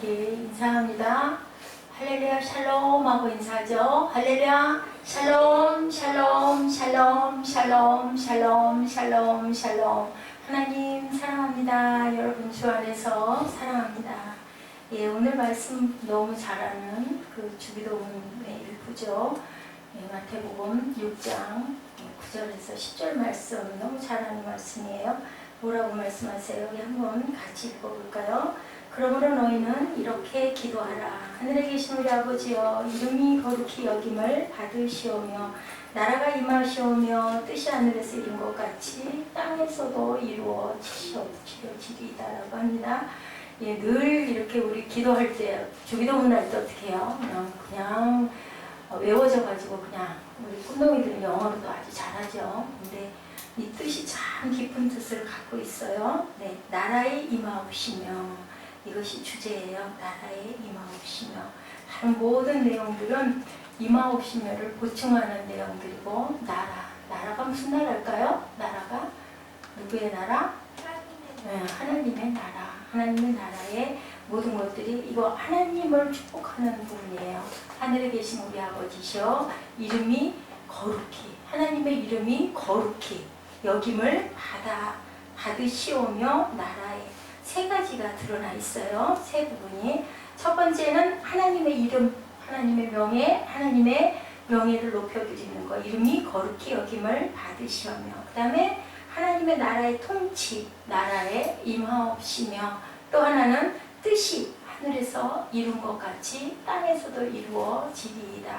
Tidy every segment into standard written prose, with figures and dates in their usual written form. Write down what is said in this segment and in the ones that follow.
우리 인사합니다. 할렐루야 샬롬 하고 인사하죠. 할렐루야 샬롬 샬롬 샬롬 샬롬 샬롬 샬롬 샬롬. 하나님 사랑합니다. 여러분 주 안에서 사랑합니다. 예, 오늘 말씀 너무 잘하는 그 주기도문의 일부죠. 예, 마태복음 6장 9절에서 10절 말씀 너무 잘하는 말씀이에요. 뭐라고 말씀하세요? 우리 한번 같이 읽어볼까요? 그러므로 너희는 이렇게 기도하라. 하늘에 계신 우리 아버지여, 이름이 거룩히 여김을 받으시오며 나라가 임하시오며 뜻이 하늘에서 이룬 것 같이 땅에서도 이루어지리이다라고 합니다. 예, 늘 이렇게 우리 기도할 때, 주기도문 할 때 어떻게 해요? 그냥 외워져가지고 그냥 우리 꿈덩이들은 영어로도 아주 잘하죠. 근데 이 뜻이 참 깊은 뜻을 갖고 있어요. 네, 나라에 임하옵시며, 이것이 주제예요. 나라에 임하옵시며. 다른 모든 내용들은 임하옵시며를 보충하는 내용들이고, 나라가 무슨 나라일까요? 나라가 누구의 나라? 하나님의 나라. 하나님의 나라의 모든 것들이 이거 하나님을 축복하는 부분이에요. 하늘에 계신 우리 아버지시여, 이름이 거룩히, 하나님의 이름이 거룩히 여김을 받으시오며 나라에 세 가지가 드러나 있어요. 세 부분이. 첫 번째는 하나님의 이름, 하나님의 명예, 하나님의 명예를 높여드리는 것. 이름이 거룩히 여김을 받으시오며. 그 다음에 하나님의 나라의 통치, 나라에 임하옵시며. 또 하나는 뜻이 하늘에서 이룬 것 같이 땅에서도 이루어지리이다.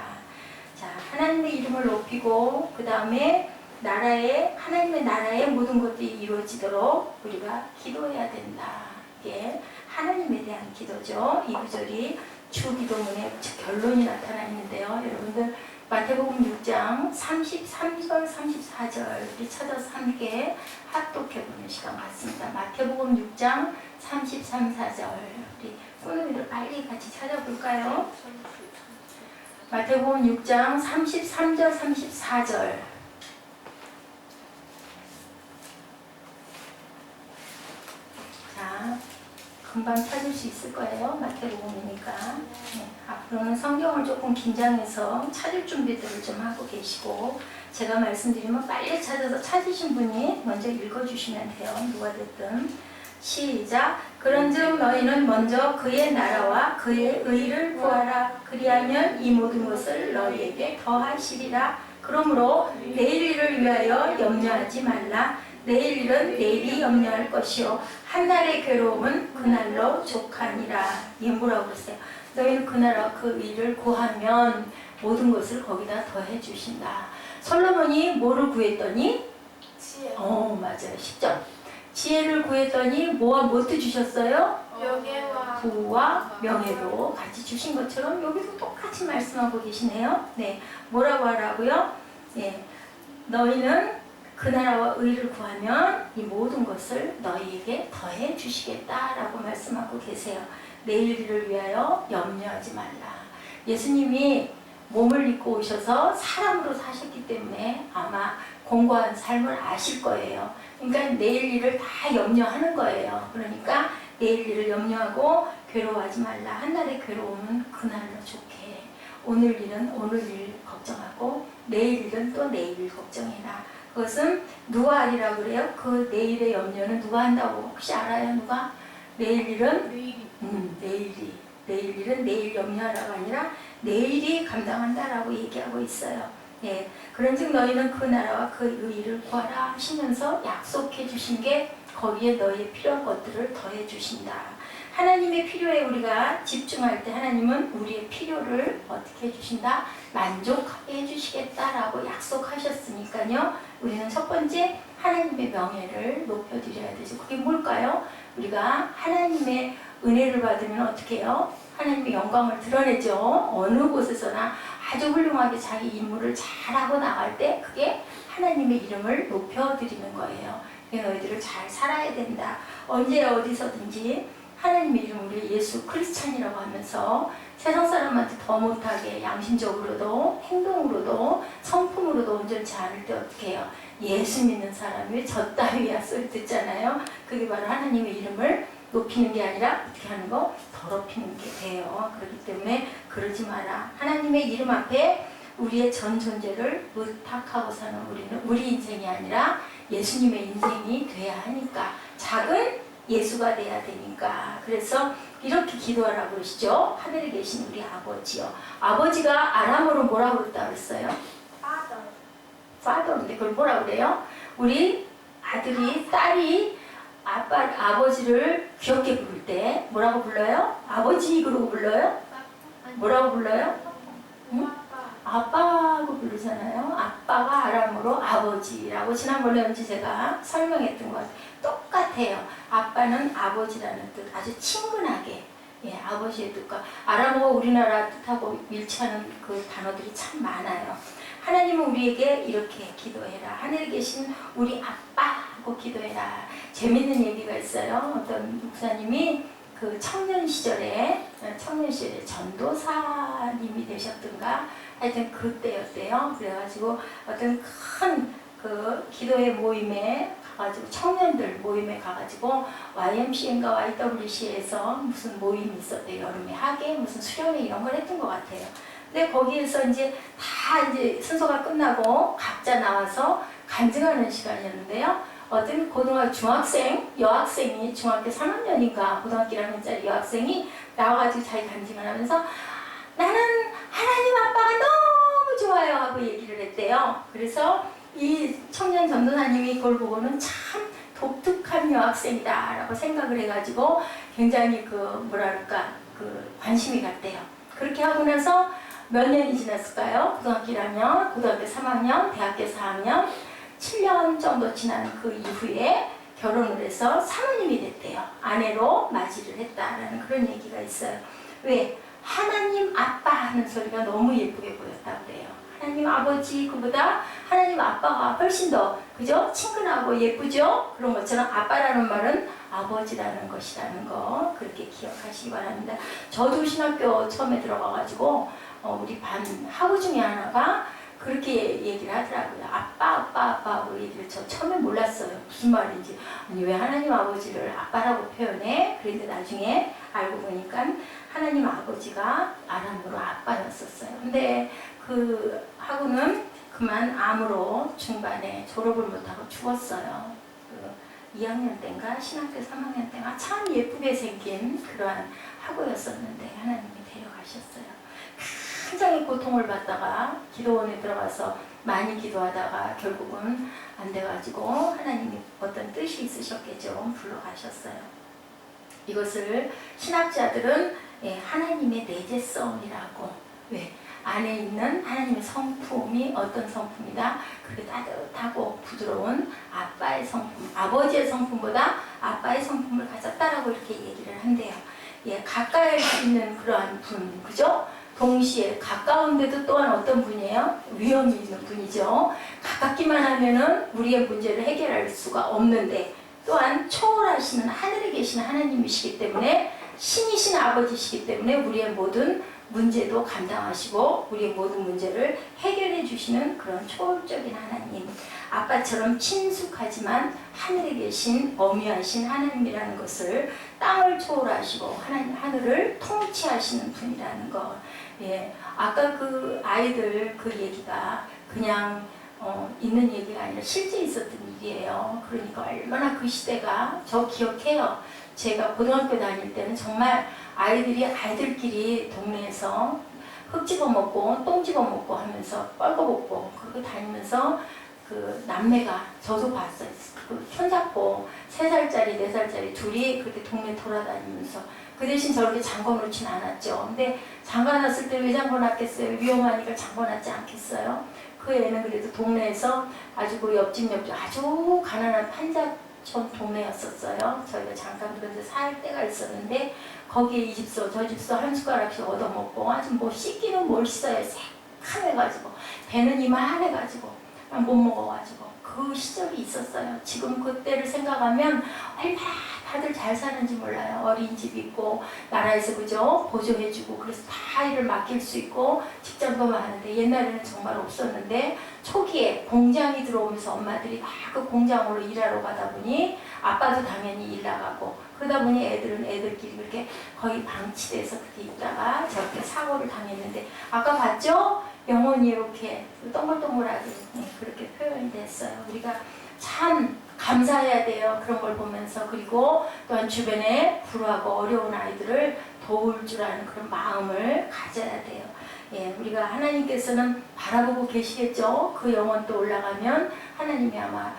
자, 하나님의 이름을 높이고 그 다음에 하나님의 나라의 모든 것들이 이루어지도록 우리가 기도해야 된다. 이게 하나님에 대한 기도죠. 이 구절이 주기도문의 결론이 나타나 있는데요. 여러분들 마태복음 6장 33절 34절 우리 찾아서 함께 합독해보는 시간 같습니다. 마태복음 6장 33, 34절 우리 오늘을 빨리 같이 찾아볼까요? 마태복음 6장 33절 34절. 자, 금방 찾을 수 있을 거예요. 마태복음이니까. 네, 앞으로는 성경을 조금 긴장해서 찾을 준비들을 좀 하고 계시고, 제가 말씀드리면 빨리 찾아서 찾으신 분이 먼저 읽어주시면 돼요. 누가 됐든. 시작. 그런즉 너희는 먼저 그의 나라와 그의 의를 구하라. 그리하면 이 모든 것을 너희에게 더하시리라. 그러므로 내일 일을 위하여 염려하지 말라. 내일 일은 내일이 염려할 것이요 한날의 괴로움은 그날로 족하니라. 이게 뭐라고 그랬어요? 너희는 그 나라와 그 의를 구하면 모든 것을 거기다 더해 주신다. 솔로몬이 뭐를 구했더니? 지혜. 맞아요. 10절. 지혜를 구했더니 뭐와 뭣도 주셨어요? 명예와 부와 명예도 같이 주신 것처럼 여기도 똑같이 말씀하고 계시네요. 네, 뭐라고 하라고요? 네, 너희는 그 나라와 의를 구하면 이 모든 것을 너희에게 더해 주시겠다라고 말씀하고 계세요. 내일 일을 위하여 염려하지 말라. 예수님이 몸을 입고 오셔서 사람으로 사셨기 때문에 아마 공고한 삶을 아실 거예요. 그러니까 내일 일을 다 염려하는 거예요. 그러니까 내일 일을 염려하고 괴로워하지 말라. 한날의 괴로움은 그날로 좋게. 오늘 일은 오늘 일 걱정하고 내일 일은 또 내일 일 걱정해라. 그것은 누가 하리라고 그래요? 그 내일의 염려는 누가 한다고 혹시 알아요? 누가? 내일 일은? 내일 일은 내일 염려하라가 아니라 내일이 감당한다라고 얘기하고 있어요. 예, 그런즉 너희는 그 나라와 그 의를 구하라 하시면서 약속해 주신 게 거기에 너희의 필요한 것들을 더해 주신다. 하나님의 필요에 우리가 집중할 때 하나님은 우리의 필요를 어떻게 해주신다? 만족하게 해주시겠다라고 약속하셨으니까요. 우리는 첫 번째 하나님의 명예를 높여드려야 되죠. 그게 뭘까요? 우리가 하나님의 은혜를 받으면 어떻게 해요? 하나님의 영광을 드러내죠. 어느 곳에서나 아주 훌륭하게 자기 임무를 잘하고 나갈 때 그게 하나님의 이름을 높여드리는 거예요. 너희들을 잘 살아야 된다. 언제 어디서든지 하나님의 이름으로 예수 크리스찬이라고 하면서 세상 사람한테 더 못하게 양심적으로도 행동으로도 성품으로도 온전치 않을 때 어떻게 해요? 예수 믿는 사람이 저 따위야 소리 듣잖아요. 그게 바로 하나님의 이름을 높이는 게 아니라 어떻게 하는 거? 더럽히는 게 돼요. 그렇기 때문에 그러지 마라. 하나님의 이름 앞에 우리의 전 존재를 의탁하고 사는 우리는 우리 인생이 아니라 예수님의 인생이 돼야 하니까, 작은 예수가 돼야 되니까. 그래서 이렇게 기도하라고 그러시죠. 하늘에 계신 우리 아버지요. 아버지가 아람어로 뭐라고 그랬다 그랬어요? Father인데 그걸 뭐라고 그래요? 우리 아들이, 딸이 아버지를 귀엽게 부를 때 뭐라고 불러요? 아버지 그러고 불러요? 뭐라고 불러요? 응? 아빠하고 부르잖아요. 아빠가 아람어로 아버지라고 지난번에 언제 제가 설명했던 것 똑같아요. 아빠는 아버지라는 뜻, 아주 친근하게, 예, 아버지의 뜻과 아람어가 우리나라 뜻하고 일치하는 그 단어들이 참 많아요. 하나님은 우리에게 이렇게 기도해라. 하늘에 계신 우리 아빠 하고 기도해라. 재밌는 얘기가 있어요. 어떤 목사님이 그 청년 시절에 전도사님이 되셨던가 하여튼 그때였대요. 그래가지고 어떤 큰 그 기도회 모임에 가가지고, 청년들 모임에 가가지고 YMCA인가 YWCA에서 무슨 모임이 있었대요. 여름에 하계 무슨 수련회 이런 걸 했던 것 같아요. 근데 거기에서 이제 다 이제 순서가 끝나고 각자 나와서 간증하는 시간이었는데요. 어떤 중학생, 여학생이 중학교 3학년인가 고등학교 1학년짜리 여학생이 나와가지고 자기 간증을 하면서 나는 하나님 아빠가 너무 좋아요 하고 얘기를 했대요. 그래서 이 청년 전도사님이 그걸 보고는 참 독특한 여학생이다 라고 생각을 해가지고 굉장히 그 관심이 갔대요. 그렇게 하고 나서 몇 년이 지났을까요? 고등학교 1학년, 고등학교 3학년, 대학교 4학년 7년 정도 지난 그 이후에 결혼을 해서 사모님이 됐대요. 아내로 맞이를 했다라는 그런 얘기가 있어요. 왜? 하나님 아빠 하는 소리가 너무 예쁘게 보였다고 그래요. 하나님 아버지 그보다 하나님 아빠가 훨씬 더, 그죠? 친근하고 예쁘죠? 그런 것처럼 아빠라는 말은 아버지라는 것이라는 거 그렇게 기억하시기 바랍니다. 저도 신학교 처음에 들어가가지고 우리 반 학우 중에 하나가 그렇게 얘기를 하더라고요. 아빠 하고 얘기를 저 처음에 몰랐어요. 무슨 말인지. 아니 왜 하나님 아버지를 아빠라고 표현해? 그런데 나중에 알고 보니까 하나님 아버지가 아람어로 아빠였었어요. 근데 그 학우는 그만 암으로 중반에 졸업을 못하고 죽었어요. 그 2학년 때인가 신학교 3학년 때인가 참 예쁘게 생긴 그러한 학우였었는데 하나님이 데려가셨어요. 굉장히 고통을 받다가 기도원에 들어가서 많이 기도하다가 결국은 안 돼가지고 하나님이 어떤 뜻이 있으셨겠죠. 불러가셨어요. 이것을 신학자들은 하나님의 내재성이라고. 왜? 안에 있는 하나님의 성품이 어떤 성품이다? 그렇게 따뜻하고 부드러운 아빠의 성품, 아버지의 성품보다 아빠의 성품을 가졌다라고 이렇게 얘기를 한대요. 예, 가까이 할 수 있는 그러한 분, 그죠? 동시에 가까운데도 또한 어떤 분이에요? 위험이 있는 분이죠. 가깝기만 하면은 우리의 문제를 해결할 수가 없는데 또한 초월하시는 하늘에 계신 하나님이시기 때문에 신이신 아버지시기 때문에 우리의 모든 문제도 감당하시고 우리의 모든 문제를 해결해 주시는 그런 초월적인 하나님, 아빠처럼 친숙하지만 하늘에 계신 어미하신 하나님이라는 것을 땅을 초월하시고 하늘을 통치하시는 분이라는 것. 예, 아까 그 아이들 그 얘기가 그냥 있는 얘기가 아니라 실제 있었던 일이에요. 그러니까 얼마나 그 시대가, 저 기억해요. 제가 고등학교 다닐 때는 정말 아이들끼리 동네에서 흙 집어먹고 똥 집어먹고 하면서 뻘거벗고 그렇게 다니면서 그 남매가, 저도 봤어요. 그 손잡고 3살짜리 4살짜리 둘이 그렇게 동네 돌아다니면서, 그 대신 저렇게 잠궈놓진 않았죠. 근데 잠궈놨을 때 왜 잠궈놨겠어요? 위험하니까 잠궈놨지 않겠어요? 그 애는 그래도 동네에서 아주 그 옆집 아주 가난한 판자촌 동네였었어요. 저희가 잠깐 그런 데 살 때가 있었는데 거기에 이 집서 저 집서 한 숟가락씩 얻어먹고 아주 뭐 씻기는 뭘 씻어요. 새카매가지고 배는 이만해가지고 못 먹어가지고 그 그 시절이 있었어요. 지금 그때를 생각하면 얼마나 다들 잘 사는지 몰라요. 어린이집 있고 나라에서 그죠 보조해주고 그래서 다 일을 맡길 수 있고 직장도 많은데 옛날에는 정말 없었는데 초기에 공장이 들어오면서 엄마들이 다 그 공장으로 일하러 가다 보니 아빠도 당연히 일 나가고 그러다 보니 애들은 애들끼리 그렇게 거의 방치돼서 그렇게 있다가 저렇게 사고를 당했는데 아까 봤죠? 영혼이 이렇게 동글동글하게 그렇게 표현이 됐어요. 우리가 참 감사해야 돼요. 그런 걸 보면서. 그리고 또한 주변에 불우하고 어려운 아이들을 도울 줄 아는 그런 마음을 가져야 돼요. 예, 우리가 하나님께서는 바라보고 계시겠죠. 그 영혼도 올라가면 하나님이 아마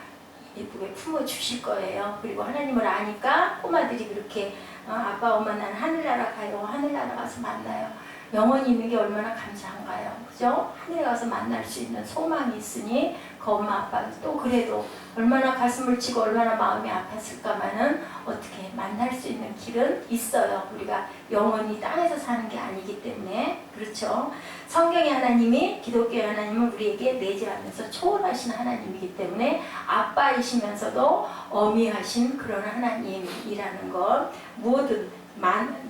예쁘게 품어주실 거예요. 그리고 하나님을 아니까 꼬마들이 그렇게 아빠 엄마 나는 하늘나라 가요. 하늘나라 가서 만나요. 영혼이 있는 게 얼마나 감사한가요. 그죠? 하늘에 가서 만날 수 있는 소망이 있으니 그 엄마 아빠는 또 그래도 얼마나 가슴을 치고 얼마나 마음이 아팠을까만은 어떻게 만날 수 있는 길은 있어요. 우리가 영원히 땅에서 사는 게 아니기 때문에. 그렇죠? 성경의 하나님이, 기독교의 하나님은 우리에게 내재하면서 초월하신 하나님이기 때문에 아빠이시면서도 어미하신 그런 하나님이라는 것. 뭐든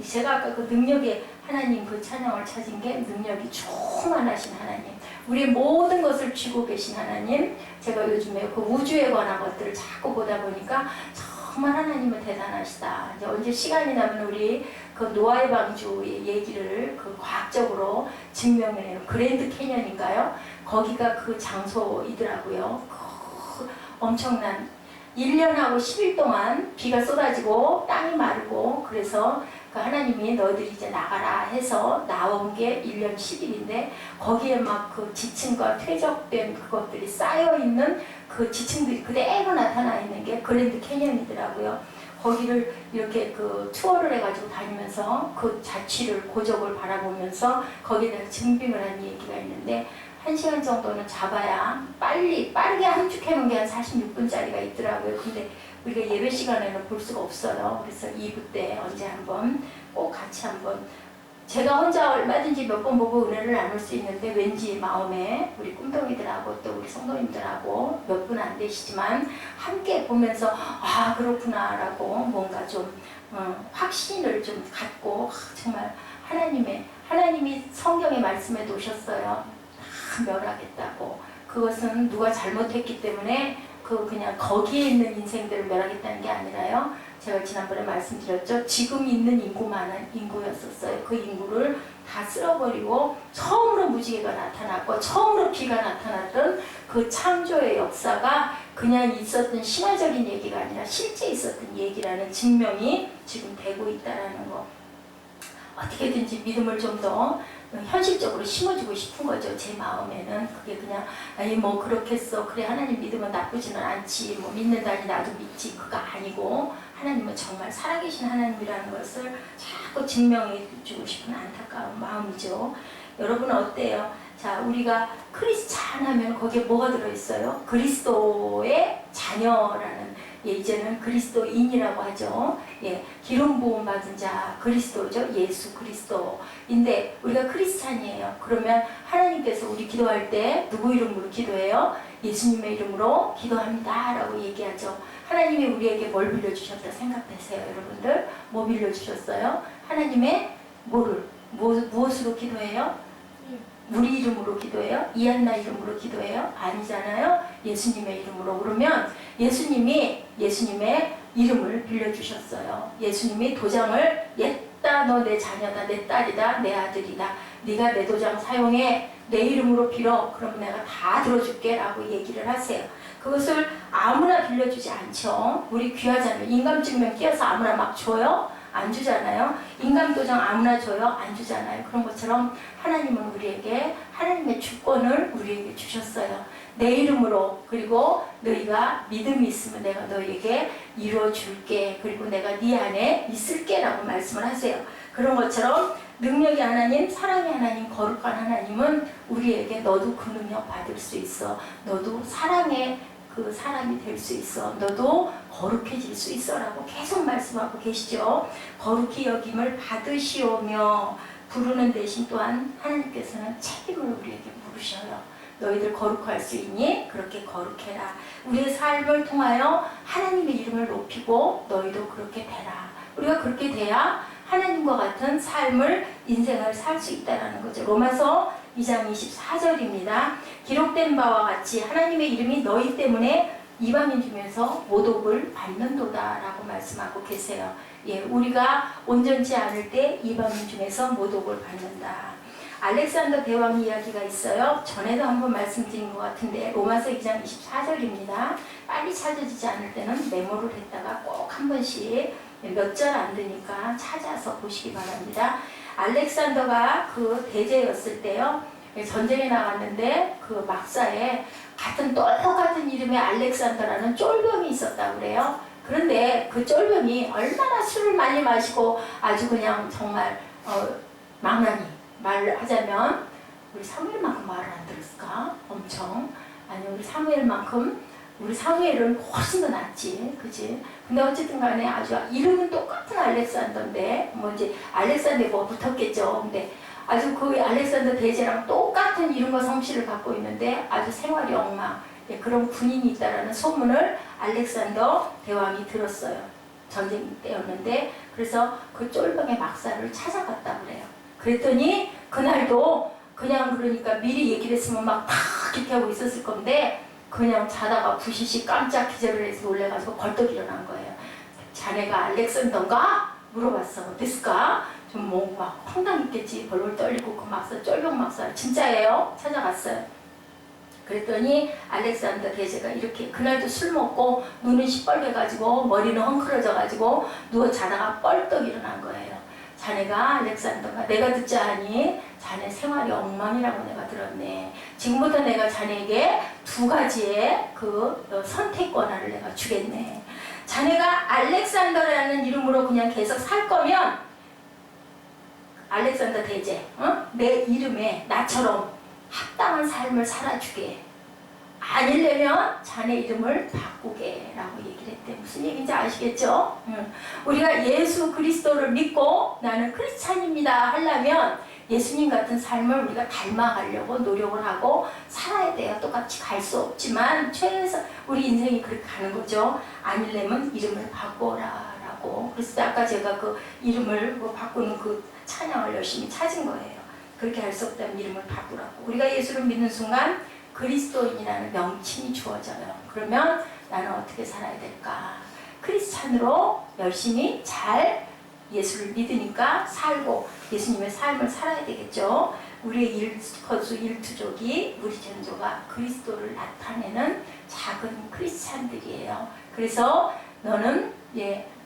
제가 아까 그 능력의 하나님 그 찬양을 찾은 게 능력이 충만하신 하나님, 우리의 모든 것을 쥐고 계신 하나님. 제가 요즘에 그 우주에 관한 것들을 자꾸 보다 보니까 정말 하나님은 대단하시다. 이제 언제 시간이 나면 우리 그 노아의 방주의 얘기를 그 과학적으로 증명해내는 그랜드 캐년인가요? 거기가 그 장소이더라고요. 그 엄청난 1년하고 10일 동안 비가 쏟아지고 땅이 마르고 그래서 그 하나님이 너희들이 이제 나가라 해서 나온 게 1년 10일인데 거기에 막 그 지층과 퇴적된 그것들이 쌓여있는 그 지층들이 그대로 나타나 있는 게 그랜드 캐년이더라고요. 거기를 이렇게 그 투어를 해가지고 다니면서 그 자취를 고적을 바라보면서 거기에 대한 증빙을 한 얘기가 있는데 1시간 정도는 잡아야 빠르게 함축해 놓은 게 한 46분짜리가 있더라고요. 근데 우리가 예배 시간에는 볼 수가 없어요. 그래서 2부 때 언제 한번 꼭 같이 한번 제가 혼자 얼마든지 몇 번 보고 은혜를 나눌 수 있는데 왠지 마음에 우리 꿈덩이들하고 또 우리 성도님들하고 몇 분 안 되시지만 함께 보면서 아 그렇구나 라고 뭔가 좀 확신을 좀 갖고 정말 하나님이 성경의 말씀에 놓으셨어요. 다 멸하겠다고. 그것은 누가 잘못했기 때문에 그냥 거기에 있는 인생들을 멸하겠다는 게 아니라요. 제가 지난번에 말씀드렸죠. 지금 있는 인구만한 인구였었어요. 그 인구를 다 쓸어버리고 처음으로 무지개가 나타났고 처음으로 비가 나타났던 그 창조의 역사가 그냥 있었던 신화적인 얘기가 아니라 실제 있었던 얘기라는 증명이 지금 되고 있다는 거. 어떻게든지 믿음을 좀 더 현실적으로 심어주고 싶은 거죠. 제 마음에는. 그게 그냥 아니 뭐 그렇겠어. 그래 하나님 믿으면 나쁘지는 않지. 뭐 믿는다니 나도 믿지. 그거 아니고 하나님은 정말 살아계신 하나님이라는 것을 자꾸 증명해 주고 싶은 안타까운 마음이죠. 여러분 어때요? 자, 우리가 크리스찬 하면 거기에 뭐가 들어있어요? 그리스도의 자녀라는, 이제는 그리스도인이라고 하죠. 예, 기름 부음 받은 자 그리스도죠. 예수 그리스도인데 우리가 크리스찬이에요. 그러면 하나님께서 우리 기도할 때 누구 이름으로 기도해요? 예수님의 이름으로 기도합니다 라고 얘기하죠. 하나님이 우리에게 뭘 빌려주셨다 생각하세요 여러분들? 뭐 빌려주셨어요? 하나님의 무엇으로 기도해요? 우리 이름으로 기도해요? 이한나 이름으로 기도해요? 아니잖아요. 예수님의 이름으로. 그러면 예수님의 이름을 빌려주셨어요. 예수님이 도장을 옛다 너 내 자녀다 내 딸이다 내 아들이다 네가 내 도장 사용해 내 이름으로 빌어 그러면 내가 다 들어줄게 라고 얘기를 하세요. 그것을 아무나 빌려주지 않죠. 우리 귀하잖아요. 인감증명 띄어서 아무나 막 줘요? 안 주잖아요. 인감도장 아무나 줘요? 안 주잖아요. 그런 것처럼 하나님은 우리에게 하나님의 주권을 우리에게 주셨어요. 내 이름으로. 그리고 너희가 믿음이 있으면 내가 너희에게 이루어줄게. 그리고 내가 네 안에 있을게 라고 말씀을 하세요. 그런 것처럼 능력의 하나님, 사랑의 하나님, 거룩한 하나님은 우리에게 너도 그 능력 받을 수 있어. 너도 사랑의 그 사람이 될 수 있어. 너도 거룩해질 수 있어 라고 계속 말씀하고 계시죠. 거룩히 여김을 받으시오며 부르는 대신 또한 하나님께서는 책임을 우리에게 물으셔요. 너희들 거룩할 수 있니? 그렇게 거룩해라. 우리의 삶을 통하여 하나님의 이름을 높이고 너희도 그렇게 되라. 우리가 그렇게 돼야 하나님과 같은 삶을 인생을 살 수 있다는 거죠. 로마서 2장 24절입니다. 기록된 바와 같이 하나님의 이름이 너희 때문에 이방인 중에서 모독을 받는도다 라고 말씀하고 계세요. 예, 우리가 온전치 않을 때 이방인 중에서 모독을 받는다. 알렉산더 대왕 이야기가 있어요. 전에도 한번 말씀드린 것 같은데 로마서 2장 24절입니다. 빨리 찾아지지 않을 때는 메모를 했다가 꼭 한 번씩 몇 절 안 되니까 찾아서 보시기 바랍니다. 알렉산더가 그 대제였을 때요. 전쟁에 나갔는데 그 막사에 같은 똑같은 이름의 알렉산더라는 쫄병이 있었다고 그래요. 그런데 그 쫄병이 얼마나 술을 많이 마시고 아주 그냥 정말 망나니 말을 하자면 우리 사무엘만큼 말을 안 들었을까? 엄청. 아니 우리 사무엘은 훨씬 더 낫지. 그지? 근데 어쨌든 간에 아주 이름은 똑같은 알렉산더인데 뭐 이제 알렉산더에 뭐 붙었겠죠. 근데 아주 그 알렉산더 대제랑 똑같은 이름과 성씨를 갖고 있는데 아주 생활이 엉망. 예, 그런 군인이 있다라는 소문을 알렉산더 대왕이 들었어요. 전쟁 때였는데 그래서 그 쫄병의 막사를 찾아갔다 그래요. 그랬더니 그날도 그냥 그러니까 미리 얘기를 했으면 막 탁 이렇게 하고 있었을 건데 그냥 자다가 부시시 깜짝 기절을 해서 놀래가지고 벌떡 일어난 거예요. 자네가 알렉산더인가? 물어봤어. 어땠을까? 좀 뭐 막 황당했겠지. 벌벌 떨리고 그 막사 쫄병 막사 진짜예요? 찾아갔어요. 그랬더니 알렉산더 대제가 이렇게 그날도 술 먹고 눈은 시뻘개가지고 머리는 헝클어져가지고 누워 자다가 뻘떡 일어난 거예요. 자네가 알렉산더가 내가 듣지 않니? 자네 생활이 엉망이라고 내가 들었네. 지금부터 내가 자네에게 두 가지의 그 선택 권한을 내가 주겠네. 자네가 알렉산더라는 이름으로 그냥 계속 살 거면 알렉산더 대제, 내 이름에 나처럼 합당한 삶을 살아주게. 아니려면 자네 이름을 바꾸게 라고 얘기를 했대. 무슨 얘기인지 아시겠죠? 우리가 예수 그리스도를 믿고 나는 크리스찬입니다 하려면 예수님 같은 삶을 우리가 닮아가려고 노력을 하고 살아야 돼요. 똑같이 갈 수 없지만 최소 우리 인생이 그렇게 가는 거죠. 아니려면 이름을 바꿔라 라고. 그래서 아까 제가 그 이름을 바꾸는 그 찬양을 열심히 찾은 거예요. 그렇게 할 수 없다면 이름을 바꾸라고. 우리가 예수를 믿는 순간 그리스도인이라는 명칭이 주어져요. 그러면 나는 어떻게 살아야 될까? 크리스찬으로 열심히 잘 예수를 믿으니까 살고 예수님의 삶을 살아야 되겠죠. 우리의 일거수 일투족이 우리 전조가 그리스도를 나타내는 작은 크리스찬들이에요. 그래서 너는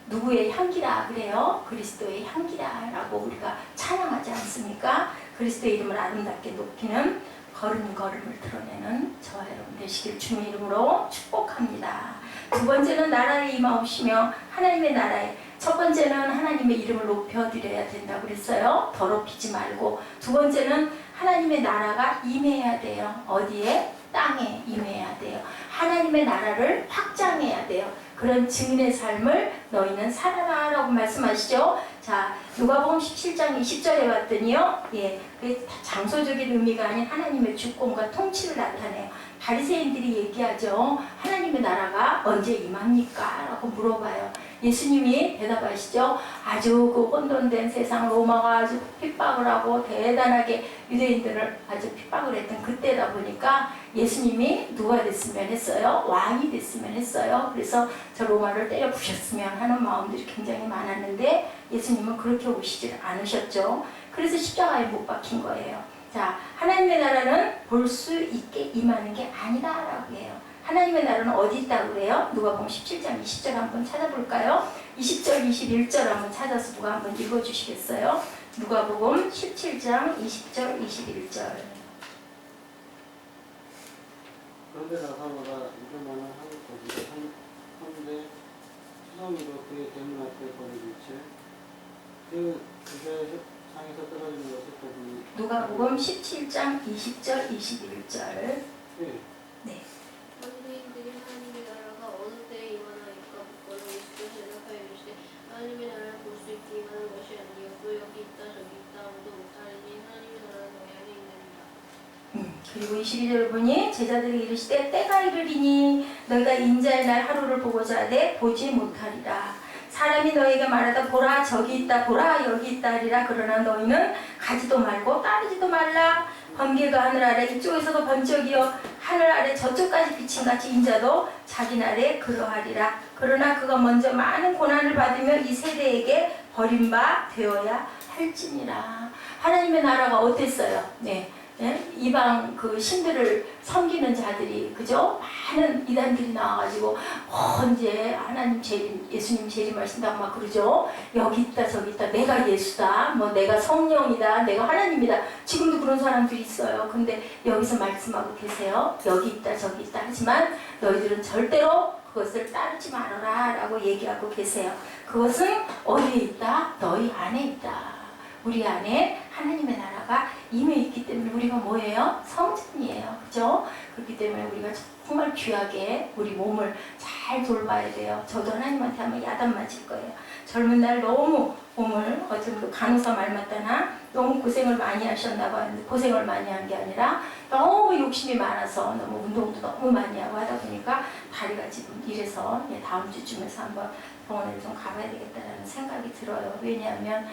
누구의 향기라 그래요? 그리스도의 향기라 라고 우리가 찬양하지 않습니까? 그리스도의 이름을 아름답게 높이는 걸음걸음을 드러내는 저와 여러분 되시길 주님의 이름으로 축복합니다. 두 번째는 나라에 임하오시며 하나님의 나라에 첫 번째는 하나님의 이름을 높여드려야 된다고 그랬어요. 더럽히지 말고. 두 번째는 하나님의 나라가 임해야 돼요. 어디에? 땅에 임해야 돼요. 하나님의 나라를 확장해야 돼요. 그런 증인의 삶을 너희는 살아라 라고 말씀하시죠. 자, 누가복음 17장 20절에 봤더니요. 그 장소적인 의미가 아닌 하나님의 주권과 통치를 나타내요. 바리새인들이 얘기하죠. 하나님의 나라가 언제 임합니까? 라고 물어봐요. 예수님이 대답하시죠. 아주 그 혼돈된 세상 로마가 아주 핍박을 하고 대단하게 유대인들을 아주 핍박을 했던 그때다 보니까 예수님이 누가 됐으면 했어요? 왕이 됐으면 했어요. 그래서 저 로마를 때려 부셨으면 하는 마음들이 굉장히 많았는데 예수님은 그렇게 오시질 않으셨죠. 그래서 십자가에 못 박힌 거예요. 자, 하나님의 나라는 볼 수 있게 임하는 게 아니다라고 해요. 하나님의 나라는 어디 있다고 그래요? 누가복음 17장 20절 한번 찾아볼까요? 20절 21절 한번 찾아서 누가 한번 읽어주시겠어요? 누가복음 17장 20절 21절. 그런데 나사로가 이름하는 한국 거지가 한데 수성으로 그의 대문 앞에 거리를 그 상에서 떨어지는 것을 보니 누가복음 17장 20절 21절. 네. 바리새인들이 하나님의 나라가 어느 때에 임하나이까 묻고는 예수께서 대답하여 이르시되 하나님의 나라를 볼 수 있게 임하는 것이 아니요 또 여기 있다 저기 있다 아무도 못하리니 하나님의 나라는 너희 안에 있느니라. 그리고 22절 보니 제자들이 이르시되 때가 이르리니 너희가 인자의 날 하루를 보고자 하되 보지 못하리라. 사람이 너희에게 말하다 보라 저기 있다 보라 여기 있다 하리라. 그러나 너희는 가지도 말고 따르지도 말라. 번개가 하늘 아래 이쪽에서도 번쩍이요 하늘 아래 저쪽까지 비침같이 인자도 자기 날에 그러하리라. 그러나 그가 먼저 많은 고난을 받으며 이 세대에게 버림바 되어야 할지니라. 하나님의 나라가 어땠어요? 네. 예? 이방 그 신들을 섬기는 자들이 그죠? 많은 이단들이 나와가지고 언제 하나님 재림, 예수님 재림하신다고 막 그러죠? 여기 있다 저기 있다 내가 예수다 뭐 내가 성령이다 내가 하나님이다. 지금도 그런 사람들이 있어요. 근데 여기서 말씀하고 계세요. 여기 있다 저기 있다 하지만 너희들은 절대로 그것을 따르지 말아라 라고 얘기하고 계세요. 그것은 어디에 있다? 너희 안에 있다. 우리 안에 하나님의 나라가 임해 있기 때문에 우리가 뭐예요? 성전이에요. 그죠? 그렇기 때문에 우리가 정말 귀하게 우리 몸을 잘 돌봐야 돼요. 저도 하나님한테 하면 야단 맞을 거예요. 젊은 날 너무 몸을 어떤 그 간호사 말 맞다나 너무 고생을 많이 하셨나 봐요. 고생을 많이 한 게 아니라 너무 욕심이 많아서 너무 운동도 너무 많이 하고 하다 보니까 다리가 지금 이래서 다음 주쯤에서 한번 병원에 좀 가봐야 되겠다는 생각이 들어요. 왜냐하면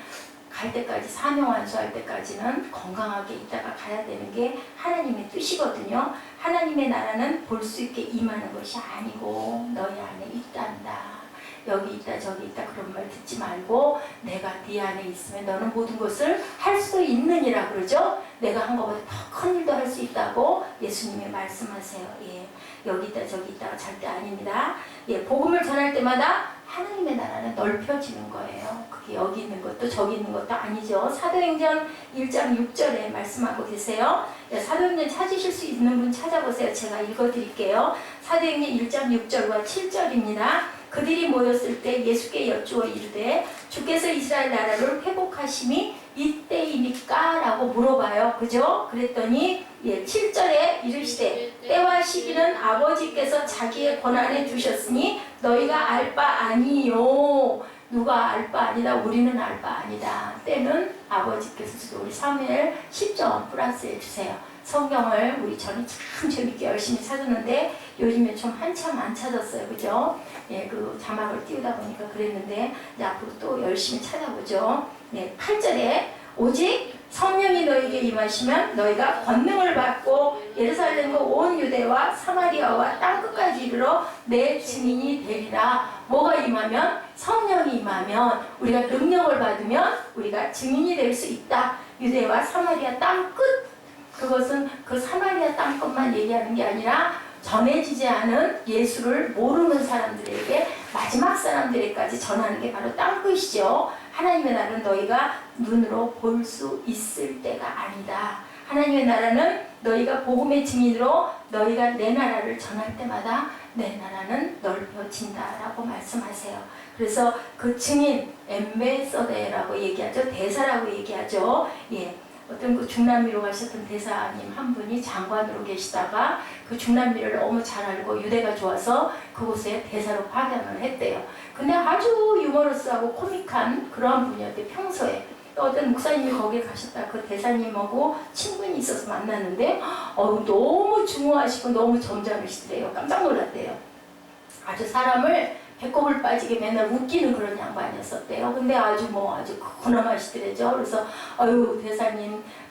갈 때까지 사명 완수할 때까지는 건강하게 있다가 가야 되는 게 하나님의 뜻이거든요. 하나님의 나라는 볼 수 있게 임하는 것이 아니고 너희 안에 있단다. 여기 있다 저기 있다 그런 말 듣지 말고 내가 네 안에 있으면 너는 모든 것을 할 수도 있느니라 그러죠. 내가 한 것보다 더 큰 일도 할 수 있다고 예수님이 말씀하세요. 예, 여기 있다 저기 있다가 절대 아닙니다. 예, 복음을 전할 때마다 하나님의 나라는 넓혀지는 거예요. 그게 여기 있는 것도 저기 있는 것도 아니죠. 사도행전 1장 6절에 말씀하고 계세요. 예, 사도행전 찾으실 수 있는 분 찾아보세요. 제가 읽어드릴게요. 사도행전 1장 6절과 7절입니다. 그들이 모였을 때 예수께 여쭈어 이르되 주께서 이스라엘 나라를 회복하심이 이때이니까? 라고 물어봐요. 그죠? 그랬더니 7절에 이르시되 때와 시기는 아버지께서 자기의 권한에 두셨으니 너희가 알 바 아니요. 누가 알 바 아니다. 우리는 알 바 아니다. 때는 아버지께서 주도 우리 사무엘 10점 플러스해 주세요. 성경을 우리 전에 참 재밌게 열심히 찾았는데 요즘에 좀 한참 안 찾았어요. 그죠? 예, 그 자막을 띄우다 보니까 그랬는데 이제 앞으로 또 열심히 찾아보죠. 네, 8절에 오직 성령이 너희에게 임하시면 너희가 권능을 받고 예루살렘과 온 유대와 사마리아와 땅끝까지 이르러 내 증인이 되리라. 뭐가 임하면? 성령이 임하면 우리가 능력을 받으면 우리가 증인이 될 수 있다. 유대와 사마리아 땅끝. 그것은 그 사마리아 땅끝만 얘기하는 게 아니라 전해지지 않은 예수를 모르는 사람들에게 마지막 사람들에게까지 전하는 게 바로 땅끝이죠. 하나님의 나라는 너희가 눈으로 볼 수 있을 때가 아니다. 하나님의 나라는 너희가 복음의 증인으로 너희가 내 나라를 전할 때마다 내 나라는 넓혀진다라고 말씀하세요. 그래서 그 증인 엠베서데라고 얘기하죠. 대사라고 얘기하죠. 예. 어떤 그 중남미로 가셨던 대사님 한 분이 장관으로 계시다가 그 중남미를 너무 잘 알고 유대가 좋아서 그곳에 대사로 파견을 했대요. 근데 아주 유머러스하고 코믹한 그러한 분이었대. 평소에 어떤 목사님이 거기에 가셨다 그 대사님하고 친분이 있어서 만났는데 너무 중후하시고 너무 점잖으시더래요. 깜짝 놀랐대요. 아주 사람을 배꼽을 빠지게 맨날 웃기는 그런 양반이었었대요. 근데 아주 근엄하시더래죠. 그래서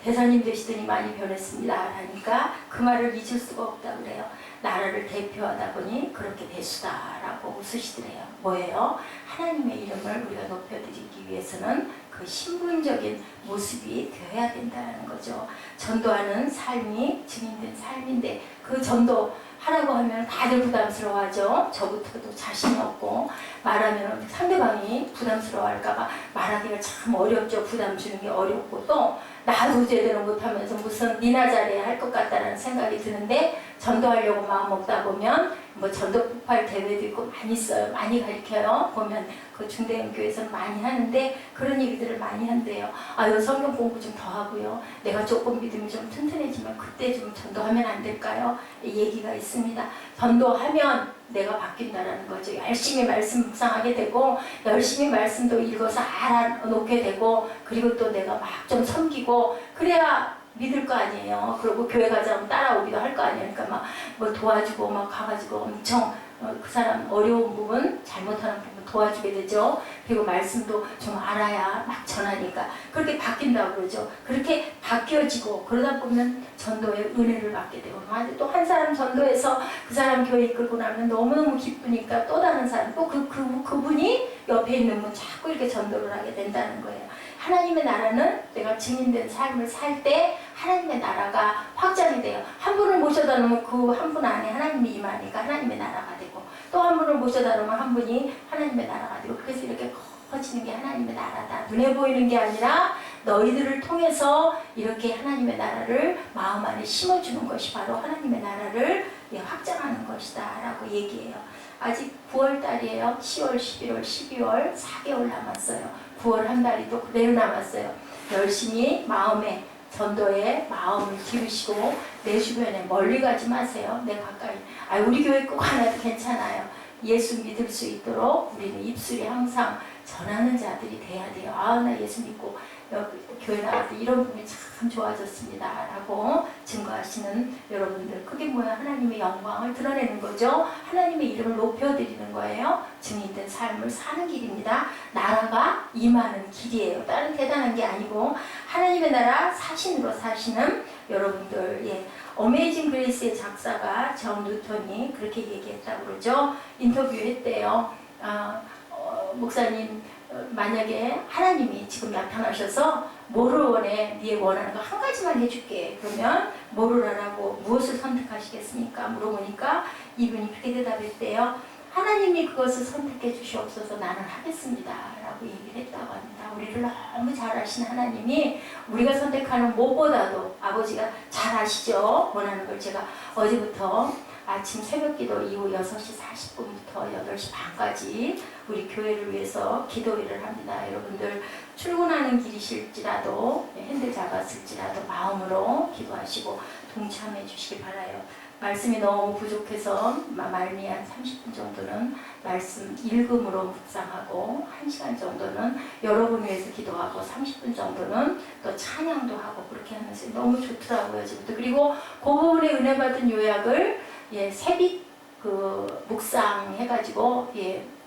대사님 되시더니 많이 변했습니다. 하니까 그 말을 잊을 수가 없다 그래요. 나라를 대표하다 보니 그렇게 되수다라고 웃으시더래요. 뭐예요? 하나님의 이름을 우리가 높여드리기 위해서는 그 신분적인 모습이 되어야 된다는 거죠. 전도하는 삶이 증인된 삶인데 그 전도 하라고 하면 다들 부담스러워하죠. 저부터도 자신이 없고 말하면 상대방이 부담스러워할까봐 말하기가 참 어렵죠. 부담 주는 게 어렵고 또 나도 제대로 못하면서 무슨 니나 잘해야 할 것 같다는 생각이 드는데 전도하려고 마음 먹다 보면 전도 폭발 대회도 있고 많이 있어요. 많이 가르쳐요. 보면 그 중대형교회에서는 많이 하는데 그런 얘기들을 많이 한대요. 성경 공부 좀 더 하고요. 내가 조금 믿음이 좀 튼튼해지면 그때 좀 전도하면 안 될까요? 얘기가 있습니다. 전도하면 내가 바뀐다라는 거죠. 열심히 말씀 묵상하게 되고 열심히 말씀도 읽어서 알아놓게 되고 그리고 또 내가 막 좀 섬기고 그래야 믿을 거 아니에요. 그리고 교회 가자면 따라오기도 할 거 아니에요. 그러니까 막 뭐 도와주고 막 가가지고 엄청 그 사람 어려운 부분, 잘못하는 부분 도와주게 되죠. 그리고 말씀도 좀 알아야 막 전하니까 그렇게 바뀐다고 그러죠. 그렇게 바뀌어지고 그러다 보면 전도의 은혜를 받게 되고 또 한 사람 전도해서 그 사람 교회 이끌고 나면 너무너무 기쁘니까 또 다른 사람 또 그분이 옆에 있는 분 자꾸 이렇게 전도를 하게 된다는 거예요. 하나님의 나라는 내가 증인된 삶을 살 때 하나님의 나라가 확장이 돼요. 한 분을 모셔다 놓으면 그 한 분 안에 하나님이 임하니까 하나님의 나라가 되고 또 한 분을 모셔다 놓으면 한 분이 하나님의 나라가 되고 그래서 이렇게 커지는 게 하나님의 나라다. 눈에 보이는 게 아니라 너희들을 통해서 이렇게 하나님의 나라를 마음 안에 심어주는 것이 바로 하나님의 나라를 확장하는 것이다 라고 얘기해요. 아직 9월달이에요. 10월, 11월, 12월 4개월 남았어요. 9월 한 달이 또 그대로 남았어요. 열심히 마음에 전도에 마음을 기르시고 내 주변에 멀리 가지 마세요. 내 가까이. 우리 교회 꼭 하나도 괜찮아요. 예수 믿을 수 있도록 우리는 입술이 항상 전하는 자들이 돼야 돼요. 나 예수 믿고 교회 나갈 때 이런 부분이 참 좋아졌습니다 라고 증거하시는 여러분들, 그게 뭐야? 하나님의 영광을 드러내는 거죠. 하나님의 이름을 높여드리는 거예요. 증인된 삶을 사는 길입니다. 나라가 임하는 길이에요. 다른 대단한 게 아니고 하나님의 나라 사신으로 사시는 여러분들. 어메이징 그레이스의 작사가 존 뉴턴이 그렇게 얘기했다고 그러죠. 인터뷰했대요. 목사님, 만약에 하나님이 지금 나타나셔서 뭐를 원해? 네 원하는 거 한 가지만 해줄게. 그러면 뭐를 하라고 무엇을 선택하시겠습니까? 물어보니까 이분이 그렇게 대답했대요. 하나님이 그것을 선택해 주시옵소서 나는 하겠습니다 라고 얘기를 했다고 합니다. 우리를 너무 잘 아신 하나님이 우리가 선택하는 무엇보다도 아버지가 잘 아시죠. 원하는 걸 제가 어제부터 아침 새벽기도 이후 6시 40분부터 8시 반까지 우리 교회를 위해서 기도회를 합니다. 여러분들 출근하는 길이실지라도 핸들 잡았을지라도 마음으로 기도하시고 동참해 주시기 바라요. 말씀이 너무 부족해서 말미암 30분 정도는 말씀 읽음으로 묵상하고 1시간 정도는 여러분 위해서 기도하고 30분 정도는 또 찬양도 하고 그렇게 하면서 너무 좋더라고요. 지금도. 그리고 그 부분에 은혜 받은 요약을 세빛 묵상 해가지고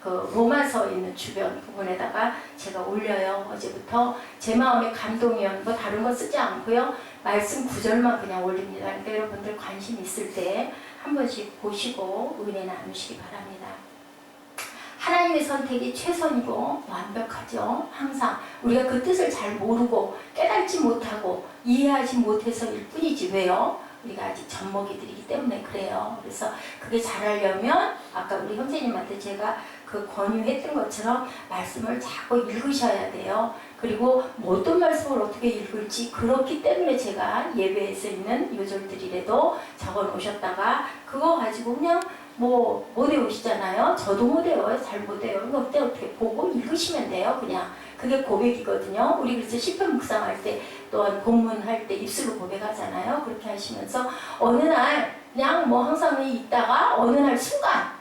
그 로마서 있는 주변 부분에다가 제가 올려요. 어제부터 제 마음에 감동이었는 거 다른 거 쓰지 않고요. 말씀 구절만 그냥 올립니다. 그러니까 여러분들 관심 있을 때 한 번씩 보시고 은혜 나누시기 바랍니다. 하나님의 선택이 최선이고 완벽하죠. 항상 우리가 그 뜻을 잘 모르고 깨닫지 못하고 이해하지 못해서일 뿐이지. 왜요? 우리가 아직 젖먹이들이기 때문에 그래요. 그래서 그게 잘하려면 아까 우리 형제님한테 제가 그 권유했던 것처럼 말씀을 자꾸 읽으셔야 돼요. 그리고 어떤 말씀을 어떻게 읽을지 그렇기 때문에 제가 예배에서 있는 요절들이라도 적어 놓으셨다가 그거 가지고 그냥 못 외우시잖아요. 저도 못 외워요. 잘 못 외워요. 그때 어떻게 보고 읽으시면 돼요. 그냥 그게 고백이거든요. 우리 그래서 시편 묵상할 때 또한 본문할 때 입술로 고백하잖아요. 그렇게 하시면서 어느 날 그냥 항상 있다가 어느 날 순간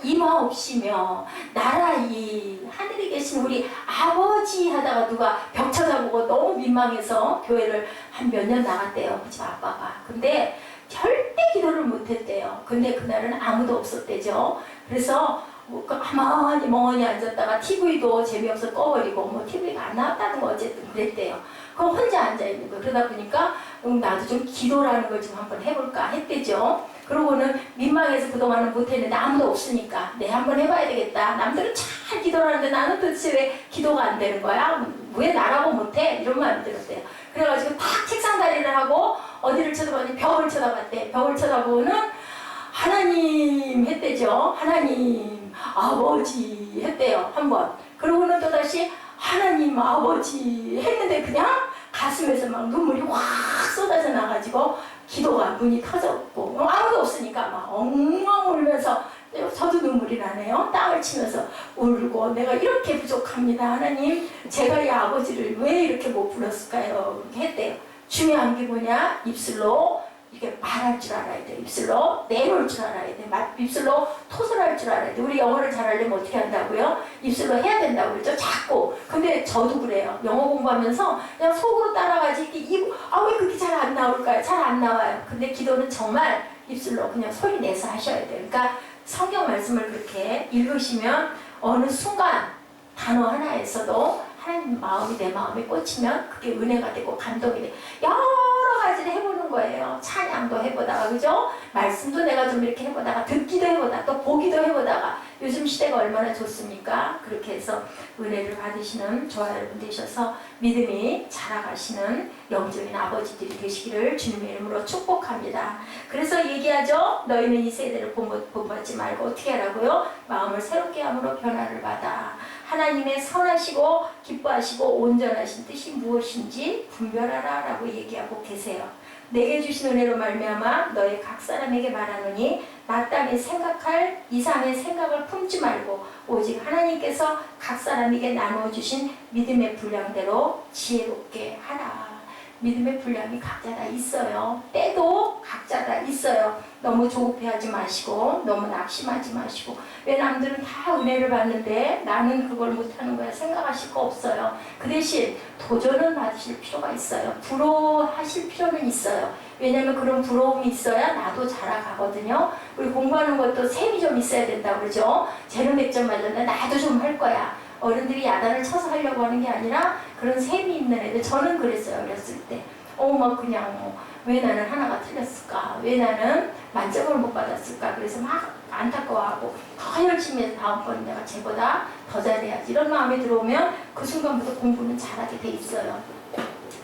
임하옵시며 나라 이 하늘에 계신 우리 아버지 하다가 누가 벽 쳐다보고 너무 민망해서 교회를 한 몇 년 나갔대요. 집 아빠가. 근데 절대 기도를 못했대요. 근데 그날은 아무도 없었대죠. 그래서 가만히 멍하니 앉았다가 TV도 재미없어 꺼버리고 TV가 안 나왔다는 거 어쨌든 그랬대요. 그럼 혼자 앉아있는 거예요. 그러다 보니까 나도 좀 기도라는 걸 좀 한번 해볼까 했대죠. 그러고는 민망해서 그동안은 못했는데 아무도 없으니까 한번 해봐야 되겠다. 남들은 잘 기도를 하는데 나는 도대체 왜 기도가 안 되는 거야? 왜 나라고 못해? 이런 마음이 들었대요. 그래가지고 탁 책상 다리를 하고 어디를 쳐다봤더니 벽을 쳐다봤대. 벽을 쳐다보는 하나님 했대죠. 하나님 아버지 했대요. 한번. 그러고는 또다시 하나님 아버지 했는데 그냥 가슴에서 막 눈물이 확 쏟아져 나가지고 기도가 문이 터졌고 아무도 없으니까 막 엉엉 울면서 저도 눈물이 나네요. 땅을 치면서 울고 내가 이렇게 부족합니다. 하나님 제가 이 아버지를 왜 이렇게 못 불렀을까요? 이렇게 했대요. 중요한 게 뭐냐? 입술로 이렇게 말할 줄 알아야 돼. 입술로 내놓을 줄 알아야 돼. 입술로 토설할 줄 알아야 돼. 우리 영어를 잘하려면 어떻게 한다고요? 그러거든요. 입술로 해야 된다고 그러죠. 자꾸. 근데 저도 그래요. 영어 공부하면서 그냥 속으로 따라가지. 왜 그렇게 잘 안 나올까요? 잘 안 나와요. 근데 기도는 정말 입술로 그냥 소리 내서 하셔야 돼요. 그러니까 성경 말씀을 그렇게 읽으시면 어느 순간 단어 하나에서도 하나님 마음이 내 마음에 꽂히면 그게 은혜가 되고 감동이 돼. 여러 가지를 해보는 거예요. 찬양도 해보다가, 그죠? 말씀도 내가 좀 이렇게 해보다가, 듣기도 해보다가, 또 보기도 해보다가, 요즘 시대가 얼마나 좋습니까? 그렇게 해서 은혜를 받으시는 저와 여러분 되셔서 믿음이 자라가시는 영적인 아버지들이 되시기를 주님의 이름으로 축복합니다. 그래서 얘기하죠. 너희는 이 세대를 본받지 말고 어떻게 하라고요? 마음을 새롭게 함으로 변화를 받아. 하나님의 선하시고 기뻐하시고 온전하신 뜻이 무엇인지 분별하라 라고 얘기하고 계세요. 내게 주신 은혜로 말미암아 너희 각 사람에게 말하노니 마땅히 생각할 이상의 생각을 품지 말고 오직 하나님께서 각 사람에게 나누어 주신 믿음의 분량대로 지혜롭게 하라. 믿음의 분량이 각자 다 있어요. 때도 각자 다 있어요. 너무 조급해하지 마시고 너무 낙심하지 마시고 왜 남들은 다 은혜를 받는데 나는 그걸 못하는 거야 생각하실 거 없어요. 그 대신 도전은 받으실 필요가 있어요. 부러워하실 필요는 있어요. 왜냐하면 그런 부러움이 있어야 나도 자라가거든요. 우리 공부하는 것도 셈이 좀 있어야 된다고 그러죠. 쟤는 100점 맞았는데 나도 좀 할 거야. 어른들이 야단을 쳐서 하려고 하는 게 아니라 그런 셈이 있는 애들. 저는 그랬어요. 어렸을 때. 막 그냥 왜 나는 하나가 틀렸을까? 왜 나는 만점을 못 받았을까? 그래서 막 안타까워하고 더 열심히 해서 다음번 내가 쟤보다 더 잘해야지. 이런 마음이 들어오면 그 순간부터 공부는 잘하게 돼 있어요.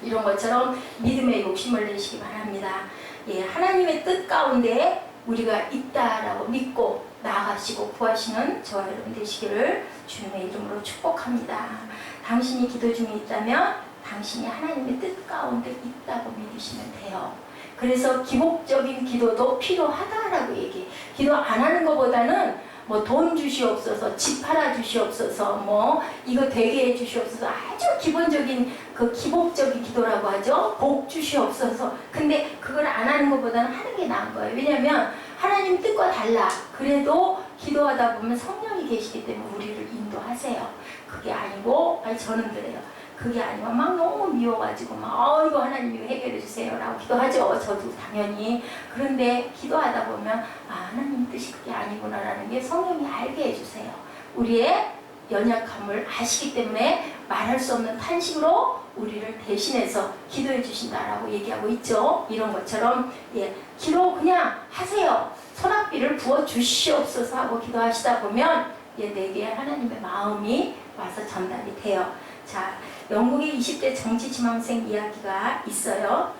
이런 것처럼 믿음의 욕심을 내시기 바랍니다. 예, 하나님의 뜻 가운데 우리가 있다라고 믿고 나아가시고 구하시는 저와 여러분 되시기를 주님의 이름으로 축복합니다. 당신이 기도 중에 있다면 당신이 하나님의 뜻 가운데 있다고 믿으시면 돼요. 그래서 기복적인 기도도 필요하다라고 얘기해. 기도 안 하는 것보다는 뭐 돈 주시옵소서, 집 팔아 주시옵소서, 뭐 이거 되게 해 주시옵소서, 아주 기본적인 그 기복적인 기도라고 하죠. 복 주시옵소서. 근데 그걸 안 하는 것보다는 하는 게 나은 거예요. 왜냐하면 하나님 뜻과 달라. 그래도 기도하다 보면 성령이 계시기 때문에 우리를 인도하세요. 그게 아니고, 저는 그래요. 그게 아니고 막 너무 미워가지고 막 이거 하나님 이거 해결해 주세요 라고 기도하죠. 저도 당연히. 그런데 기도하다 보면 하나님 뜻이 그게 아니구나 라는 게 성령이 알게 해주세요. 우리의 연약함을 아시기 때문에 말할 수 없는 탄식으로 우리를 대신해서 기도해 주신다라고 얘기하고 있죠. 이런 것처럼 기도 그냥 하세요. 소낙비를 부어 주시옵소서 하고 기도하시다 보면 내게 하나님의 마음이 와서 전달이 돼요. 자, 영국의 20대 정치 지망생 이야기가 있어요.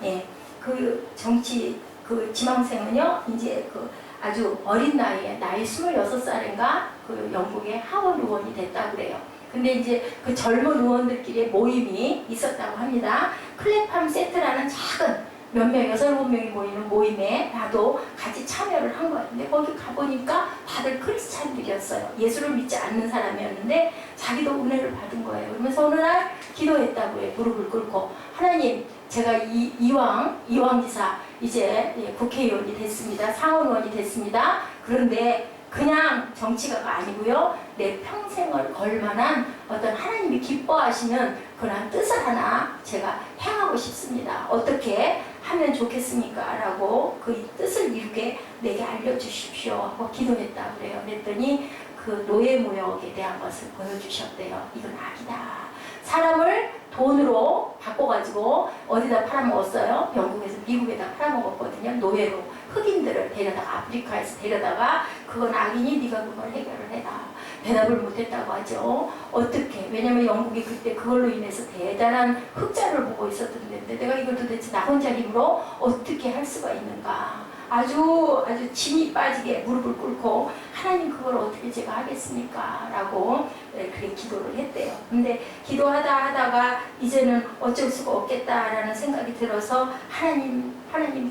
그 정치 그 지망생은요, 이제 그 아주 어린 나이에 나이 26살인가 그 영국의 하원 의원이 됐다고 그래요. 근데 이제 그 젊은 의원들끼리의 모임이 있었다고 합니다. 클랩팜 세트라는 작은 몇 명, 6, 7명이 모이는 모임에 나도 같이 참여를 한 거예요. 근데 거기 가보니까 다들 크리스찬들이었어요. 예수를 믿지 않는 사람이었는데 자기도 은혜를 받은 거예요. 그러면서 어느 날 기도했다고 해요. 무릎을 꿇고. 하나님, 제가 이왕 지사 이제 국회의원이 됐습니다. 상원의원이 됐습니다. 그런데 그냥 정치가가 아니고요. 내 평생을 걸만한 어떤 하나님이 기뻐하시는 그런 뜻을 하나 제가 행하고 싶습니다. 어떻게 하면 좋겠습니까? 라고 그 뜻을 이루게 내게 알려주십시오 하고 기도했다 그래요. 그랬더니 그 노예무역에 대한 것을 보여주셨대요. 이건 악이다. 사람을 돈으로 바꿔가지고 어디다 팔아먹었어요? 영국에서 미국에다 팔아먹었거든요. 노예로 흑인들을 데려다가 아프리카에서 데려다가 그건 악이니 네가 그걸 해결을 해라. 대답을 못했다고 하죠. 어떻게? 왜냐면 영국이 그때 그걸로 인해서 대단한 흑자를 보고 있었던데 내가 이걸 도대체 나 혼자 힘으로 어떻게 할 수가 있는가. 아주 진이 빠지게 무릎을 꿇고 하나님 그걸 어떻게 제가 하겠습니까? 라고 그렇게 기도를 했대요. 근데 하다가 이제는 어쩔 수가 없겠다라는 생각이 들어서 하나님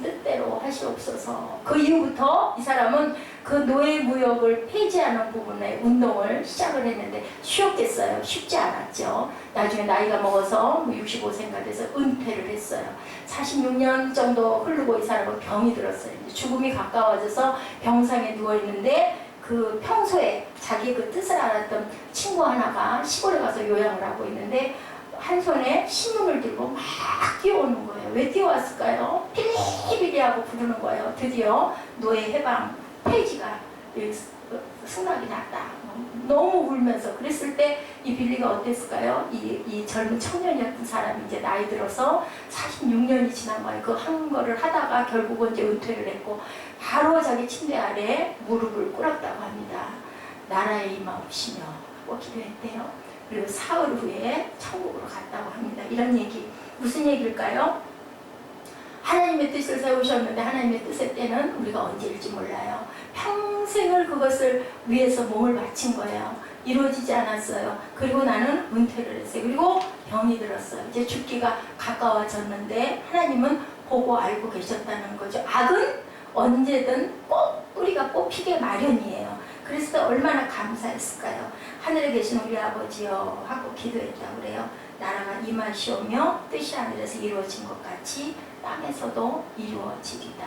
뜻대로 하시옵소서. 그 이후부터 이 사람은 그 노예무역을 폐지하는 부분에 운동을 시작을 했는데 쉬웠겠어요? 쉽지 않았죠. 나중에 나이가 먹어서 65세가 돼서 은퇴를 했어요. 46년 정도 흐르고 이 사람은 병이 들었어요. 죽음이 가까워져서 병상에 누워있는데 그 평소에 자기 그 뜻을 알았던 친구 하나가 시골에 가서 요양을 하고 있는데 한 손에 신문을 들고 막 뛰어오는 거예요. 왜 뛰어왔을까요? 빌리빌리하고 부르는 거예요. 드디어 노예 해방 폐지가 승낙이 났다. 너무 울면서 그랬을 때 이 빌리가 어땠을까요? 이 젊은 청년이었던 사람이 이제 나이 들어서 46년이 지난 거예요. 그 한 거를 하다가 결국은 이제 은퇴를 했고 바로 자기 침대 아래 무릎을 꿇었다고 합니다. 나라의 임하옵시며 하고 기도했대요. 그리고 사흘 후에 천국으로 갔다고 합니다. 이런 얘기 무슨 얘기일까요? 하나님의 뜻을 세우셨는데 하나님의 뜻의 때는 우리가 언제일지 몰라요. 평생을 그것을 위해서 몸을 바친 거예요. 이루어지지 않았어요. 그리고 나는 은퇴를 했어요. 그리고 병이 들었어요. 이제 죽기가 가까워졌는데 하나님은 보고 알고 계셨다는 거죠. 악은 언제든 꼭 우리가 뽑히게 마련이에요. 그래서 얼마나 감사했을까요? 하늘에 계신 우리 아버지여 하고 기도했다고 그래요. 나라가 임하시오며 뜻이 하늘에서 이루어진 것 같이 땅에서도 이루어지리다.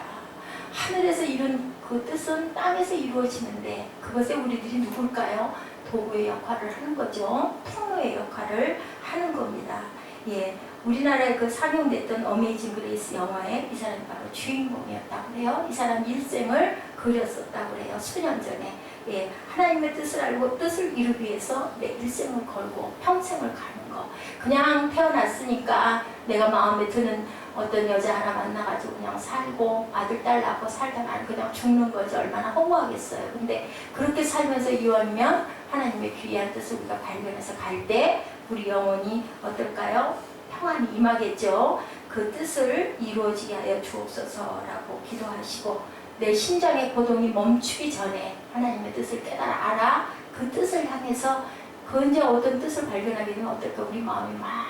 하늘에서 이룬 그 뜻은 땅에서 이루어지는데 그것에 우리들이 누굴까요? 도구의 역할을 하는 거죠. 통로의 역할을 하는 겁니다. 예, 우리나라에 그 상영됐던 어메이징 그레이스 영화에 이 사람이 바로 주인공이었다고 그래요. 이 사람 일생을 그렸었다고 그래요. 수년 전에. 예, 하나님의 뜻을 알고 뜻을 이루기 위해서 내 일생을 걸고 평생을 가는 거. 그냥 태어났으니까 내가 마음에 드는 어떤 여자 하나 만나가지고 그냥 살고 아들 딸 낳고 살다가 그냥 죽는 거지 얼마나 허무하겠어요. 근데 그렇게 살면서 이왕이면 하나님의 귀한 뜻을 우리가 발견해서 갈 때 우리 영혼이 어떨까요? 평안이 임하겠죠. 그 뜻을 이루어지게 하여 주옵소서라고 기도하시고 내 심장의 고동이 멈추기 전에 하나님의 뜻을 깨달아 알아 그 뜻을 향해서 그 언제 어떤 뜻을 발견하게 되면 어떨까? 우리 마음이 막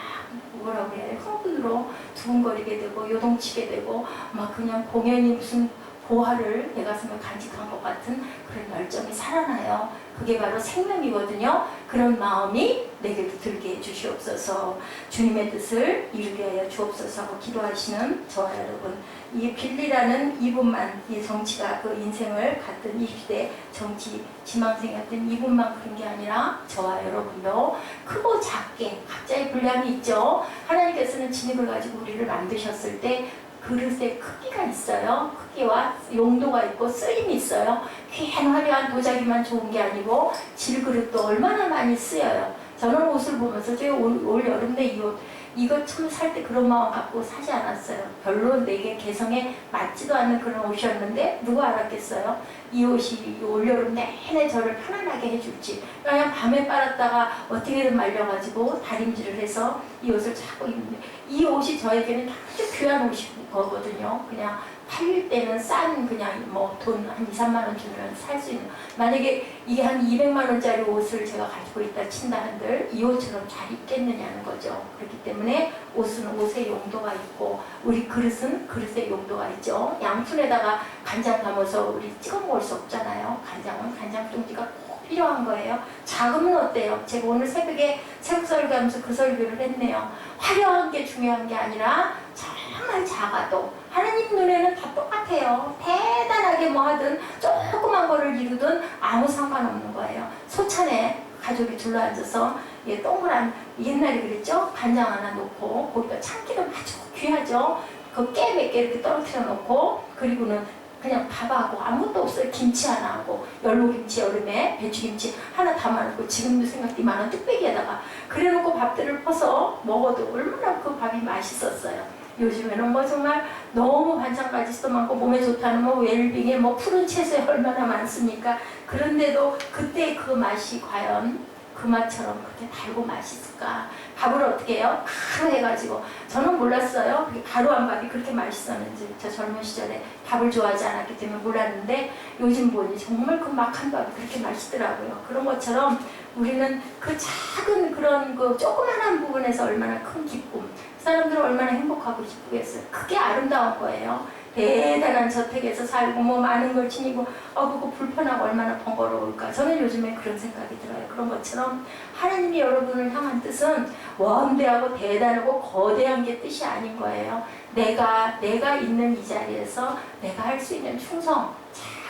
뭐라고 해야 흥분으로 두근거리게 되고 요동치게 되고 막 그냥 공연이 무슨 보화를 내 가슴에 간직한 것 같은 그런 열정이 살아나요. 그게 바로 생명이거든요. 그런 마음이 내게도 들게 해주시옵소서. 주님의 뜻을 이루게 하여 주옵소서 하고 기도하시는 저와 여러분, 이 빌리라는 이분만, 이 정치가 그 인생을 갖던 이 시대 정치 지망생이었던 이분만 그런 게 아니라 저와 여러분도 크고 작게 각자의 분량이 있죠. 하나님께서는 진흙을 가지고 우리를 만드셨을 때 그릇의 크기가 있어요. 크기와 용도가 있고 쓰임이 있어요. 귀한 화려한 도자기만 좋은 게 아니고 질그릇도 얼마나 많이 쓰여요. 저는 옷을 보면서 올 여름 내 이 옷 이거 처음 살 때 그런 마음 갖고 사지 않았어요. 별로 내게 개성에 맞지도 않는 그런 옷이었는데 누가 알았겠어요? 이 옷이 올여름 내내 저를 편안하게 해줄지. 그냥 밤에 빨았다가 어떻게든 말려가지고 다림질을 해서 이 옷을 자꾸 입는데 이 옷이 저에게는 아주 귀한 옷이거든요. 그냥 팔릴 때는 싼 그냥 뭐 돈 한 2, 3만 원 주면 살 수 있는, 만약에 이게 한 200만 원짜리 옷을 제가 가지고 있다 친다 한들 이 옷처럼 잘 입겠느냐는 거죠. 그렇기 때문에 옷은 옷의 용도가 있고 우리 그릇은 그릇의 용도가 있죠. 양푼에다가 간장 담아서 우리 찍어 먹을 수 없잖아요. 간장은 간장종지가 꼭 필요한 거예요. 작으면 어때요? 제가 오늘 새벽에 새벽 설교하면서 그 설교를 했네요. 화려한 게 중요한 게 아니라 정말 작아도 하나님 눈에는 다 똑같아요. 대단하게 뭐 하든 조그만 거를 이루든 아무 상관없는 거예요. 소찬에 가족이 둘러앉아서 동그란, 옛날에 그랬죠? 간장 하나 놓고 거기다 참기름 아주 귀하죠? 그 깨 몇 개 이렇게 떨어뜨려 놓고 그리고는 그냥 밥하고 아무것도 없어요. 김치 하나 하고 열무김치 여름에 배추김치 하나 담아놓고 지금도 생각도 이만한 뚝배기에다가 그래놓고 밥들을 퍼서 먹어도 얼마나 그 밥이 맛있었어요. 요즘에는 뭐 정말 너무 반찬가지도 많고 몸에 좋다는 뭐 웰빙에 뭐 푸른 채소에 얼마나 많습니까? 그런데도 그때 그 맛이 과연 그 맛처럼 그렇게 달고 맛있을까? 밥을 어떻게 해요? 가루 해가지고 저는 몰랐어요. 가루한 밥이 그렇게 맛있었는지. 저 젊은 시절에 밥을 좋아하지 않았기 때문에 몰랐는데 요즘 보니 정말 그 막한 밥이 그렇게 맛있더라고요. 그런 것처럼 우리는 그 작은 그런 그 조그만한 부분에서 얼마나 큰 기쁨, 사람들은 얼마나 행복하고 기쁘겠어요. 그게 아름다운 거예요. 대단한 저택에서 살고 뭐 많은 걸 지니고 그거 불편하고 얼마나 번거로울까. 저는 요즘에 그런 생각이 들어요. 그런 것처럼 하나님이 여러분을 향한 뜻은 원대하고 대단하고 거대한 게 뜻이 아닌 거예요. 내가 있는 이 자리에서 내가 할 수 있는 충성,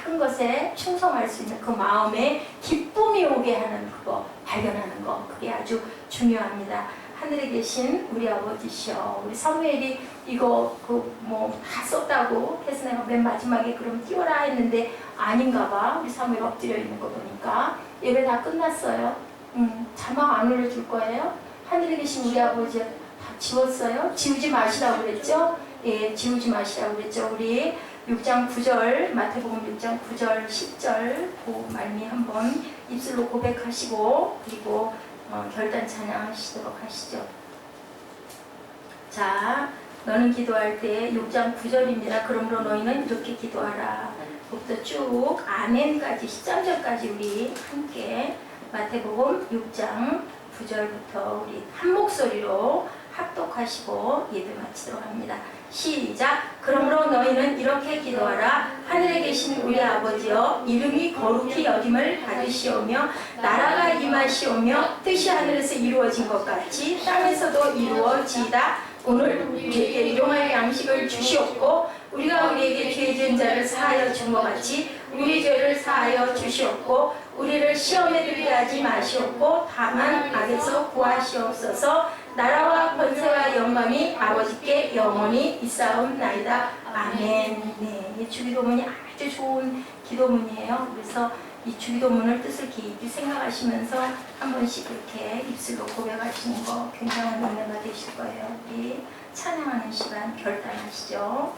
작은 것에 충성할 수 있는 그 마음에 기쁨이 오게 하는 그거 발견하는 거, 그게 아주 중요합니다. 하늘에 계신 우리 아버지시여, 우리 사무엘이 이거 다 썼다고 해서 내가 맨 마지막에 그럼 띄워라 했는데 아닌가 봐. 우리 사무엘 엎드려 있는 거 보니까 예배 다 끝났어요. 자막 안 올려줄 거예요? 하늘에 계신 우리 아버지 다 지웠어요? 지우지 마시라고 그랬죠? 예, 지우지 마시라고 그랬죠? 우리 6장 9절, 마태복음 6장 9절, 10절 그 말미 한번 입술로 고백하시고 그리고 결단 찬양하시도록 하시죠. 자, 너는 기도할 때 6장 9절입니다. 그러므로 너희는 이렇게 기도하라. 부터 쭉 아멘까지 13절까지 우리 함께 마태복음 6장 9절부터 우리 한 목소리로 합독하시고 예배 마치도록 합니다. 시작. 그러므로 너희는 이렇게 기도하라. 하늘에 계신 우리 아버지여, 이름이 거룩히 여김을 받으시오며 나라가 임하시오며 뜻이 하늘에서 이루어진 것 같이 땅에서도 이루어지이다. 오늘 우리에게 일용할 양식을 주시옵고 우리가 우리에게 죄 지은 자를 사하여 준 것 같이 우리 죄를 사하여 주시옵고 우리를 시험에 들게 하지 마시옵고 다만 악에서 구하시옵소서. 나라와 권세와 영광이 아버지께 영원히 있사옵나이다. 아멘. 네, 이 주기도문이 아주 좋은 기도문이에요. 그래서 이 주기도문을 뜻을 깊이 생각하시면서 한 번씩 이렇게 입술로 고백하시는 거 굉장한 은혜가 되실 거예요. 우리 찬양하는 시간 결단하시죠.